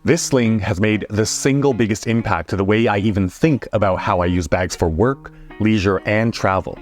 This sling has made the single biggest impact to the way I even think about how I use bags for work, leisure, and travel.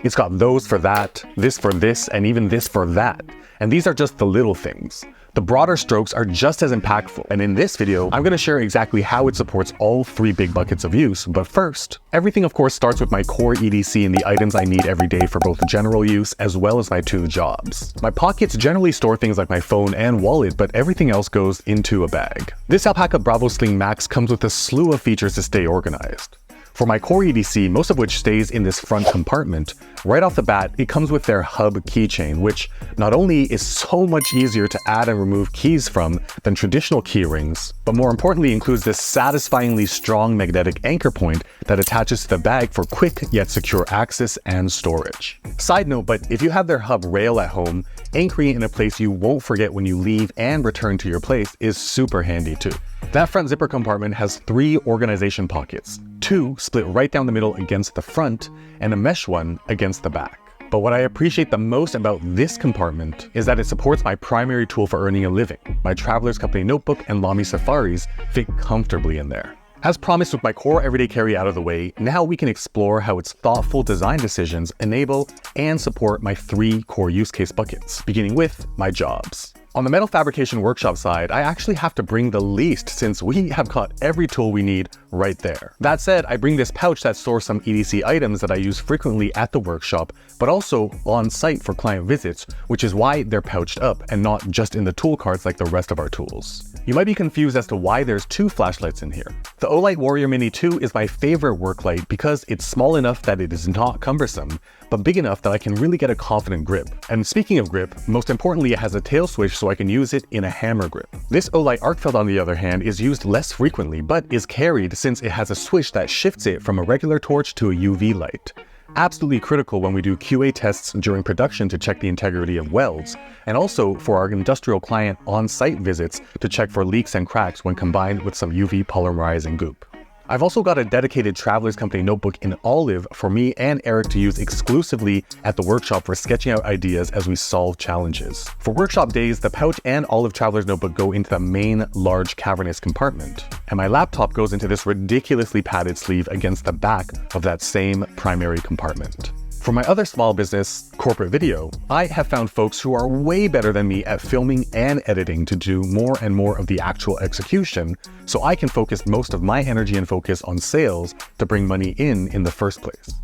It's got those for that, this for this, and even this for that. And these are just the little things. The broader strokes are just as impactful, and in this video, I'm going to share exactly how it supports all three big buckets of use. But first, everything of course starts with my core EDC and the items I need every day for both general use as well as my two jobs. My pockets generally store things like my phone and wallet, but everything else goes into a bag. This Alpaca Bravo Sling Max comes with a slew of features to stay organized. For my core EDC, most of which stays in this front compartment, right off the bat, it comes with their hub keychain, which not only is so much easier to add and remove keys from than traditional key rings, but more importantly includes this satisfyingly strong magnetic anchor point that attaches to the bag for quick yet secure access and storage. Side note, but if you have their hub rail at home, anchoring it in a place you won't forget when you leave and return to your place is super handy too. That front zipper compartment has 3 organization pockets, 2 split right down the middle against the front, and a mesh one against the back. But what I appreciate the most about this compartment is that it supports my primary tool for earning a living. My Traveler's Company notebook and Lamy Safaris fit comfortably in there. As promised, with my core everyday carry out of the way, now we can explore how its thoughtful design decisions enable and support my 3 core use case buckets, beginning with my jobs. On the metal fabrication workshop side, I actually have to bring the least since we have got every tool we need right there. That said, I bring this pouch that stores some EDC items that I use frequently at the workshop, but also on site for client visits, which is why they're pouched up and not just in the tool carts like the rest of our tools. You might be confused as to why there's 2 flashlights in here. The Olight Warrior Mini 2 is my favorite work light because it's small enough that it is not cumbersome, but big enough that I can really get a confident grip. And speaking of grip, most importantly, it has a tail switch so I can use it in a hammer grip. This Olight Arcfeld, on the other hand, is used less frequently, but is carried since it has a switch that shifts it from a regular torch to a UV light. Absolutely critical when we do QA tests during production to check the integrity of welds, and also for our industrial client on-site visits to check for leaks and cracks when combined with some UV polymerizing goop. I've also got a dedicated Traveler's Company notebook in olive for me and Eric to use exclusively at the workshop for sketching out ideas as we solve challenges. For workshop days, the pouch and olive Traveler's notebook go into the main large cavernous compartment, and my laptop goes into this ridiculously padded sleeve against the back of that same primary compartment. For my other small business, corporate video, I have found folks who are way better than me at filming and editing to do more and more of the actual execution, so I can focus most of my energy and focus on sales to bring money in the first place.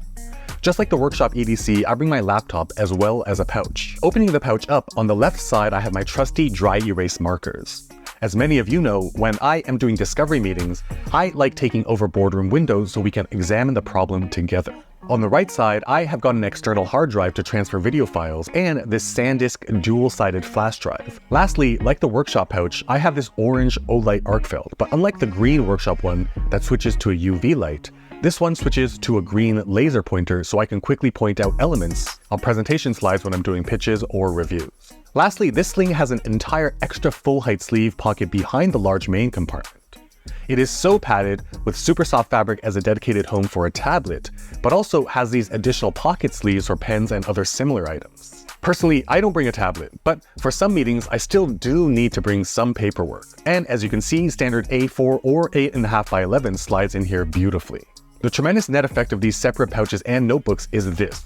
Just like the workshop EDC, I bring my laptop as well as a pouch. Opening the pouch up, on the left side I have my trusty dry erase markers. As many of you know, when I am doing discovery meetings, I like taking over boardroom windows so we can examine the problem together. On the right side, I have got an external hard drive to transfer video files and this SanDisk dual-sided flash drive. Lastly, like the workshop pouch, I have this orange Olight Arcfeld, but unlike the green workshop one that switches to a UV light, this one switches to a green laser pointer so I can quickly point out elements on presentation slides when I'm doing pitches or reviews. Lastly, this sling has an entire extra full-height sleeve pocket behind the large main compartment. It is so padded with super soft fabric as a dedicated home for a tablet, but also has these additional pocket sleeves for pens and other similar items. Personally, I don't bring a tablet, but for some meetings, I still do need to bring some paperwork. And as you can see, standard A4 or 8.5 by 11 slides in here beautifully. The tremendous net effect of these separate pouches and notebooks is this.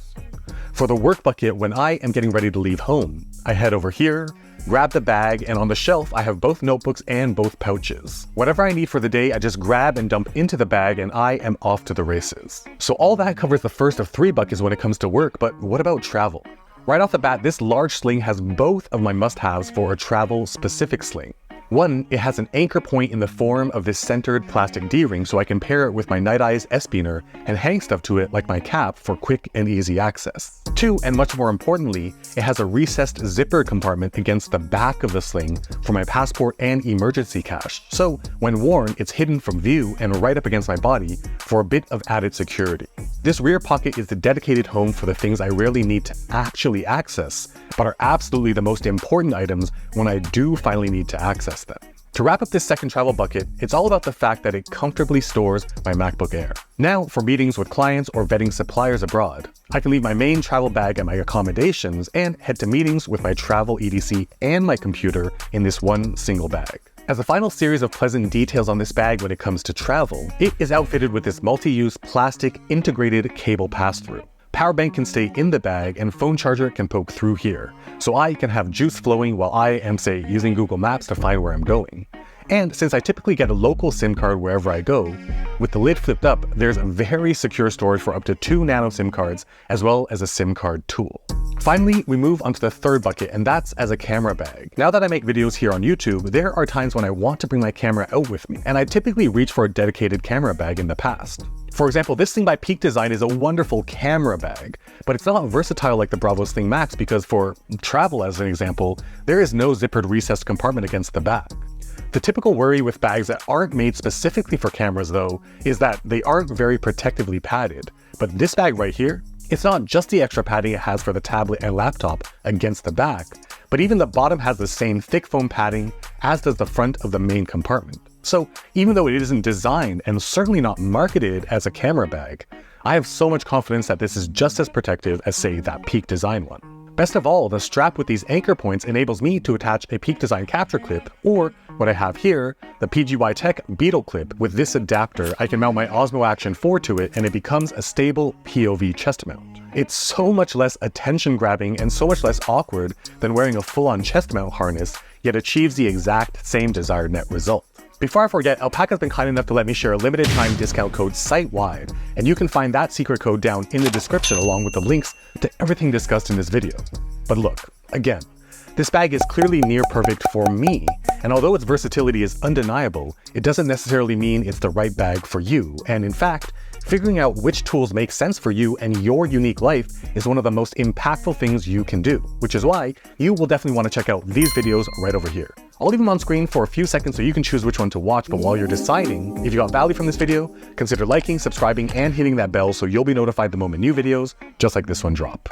For the work bucket, when I am getting ready to leave home, I head over here, grab the bag, and on the shelf I have both notebooks and both pouches. Whatever I need for the day, I just grab and dump into the bag and I am off to the races. So all that covers the first of 3 buckets when it comes to work, but what about travel? Right off the bat, this large sling has both of my must-haves for a travel-specific sling. One, it has an anchor point in the form of this centered plastic D-ring so I can pair it with my Night Eyes S-Beaner and hang stuff to it like my cap for quick and easy access. 2, and much more importantly, it has a recessed zipper compartment against the back of the sling for my passport and emergency cash, so when worn, it's hidden from view and right up against my body for a bit of added security. This rear pocket is the dedicated home for the things I rarely need to actually access, but are absolutely the most important items when I do finally need to access them. To wrap up this second travel bucket, it's all about the fact that it comfortably stores my MacBook Air. Now, for meetings with clients or vetting suppliers abroad, I can leave my main travel bag at my accommodations and head to meetings with my travel EDC and my computer in this one single bag. As a final series of pleasant details on this bag when it comes to travel, it is outfitted with this multi-use plastic integrated cable pass-through. Power bank can stay in the bag and phone charger can poke through here, so I can have juice flowing while I am, say, using Google Maps to find where I'm going. And since I typically get a local SIM card wherever I go, with the lid flipped up, there's very secure storage for up to 2 nano SIM cards, as well as a SIM card tool. Finally, we move onto the third bucket, and that's as a camera bag. Now that I make videos here on YouTube, there are times when I want to bring my camera out with me, and I typically reach for a dedicated camera bag in the past. For example, this thing by Peak Design is a wonderful camera bag, but it's not versatile like the Bravo Sling Max because for travel, as an example, there is no zippered recessed compartment against the back. The typical worry with bags that aren't made specifically for cameras though, is that they aren't very protectively padded. But this bag right here, it's not just the extra padding it has for the tablet and laptop against the back, but even the bottom has the same thick foam padding as does the front of the main compartment. So even though it isn't designed and certainly not marketed as a camera bag, I have so much confidence that this is just as protective as, say, that Peak Design one. Best of all, the strap with these anchor points enables me to attach a Peak Design capture clip, or what I have here, the PGY Tech Beetle clip. With this adapter, I can mount my Osmo Action 4 to it and it becomes a stable POV chest mount. It's so much less attention grabbing and so much less awkward than wearing a full-on chest mount harness, yet achieves the exact same desired net result. Before I forget, Alpaca's been kind enough to let me share a limited time discount code site-wide, and you can find that secret code down in the description along with the links to everything discussed in this video. But look, again, this bag is clearly near perfect for me, and although its versatility is undeniable, it doesn't necessarily mean it's the right bag for you, and in fact, figuring out which tools make sense for you and your unique life is one of the most impactful things you can do, which is why you will definitely want to check out these videos right over here. I'll leave them on screen for a few seconds so you can choose which one to watch, but while you're deciding, if you got value from this video, consider liking, subscribing, and hitting that bell so you'll be notified the moment new videos, just like this one, drop.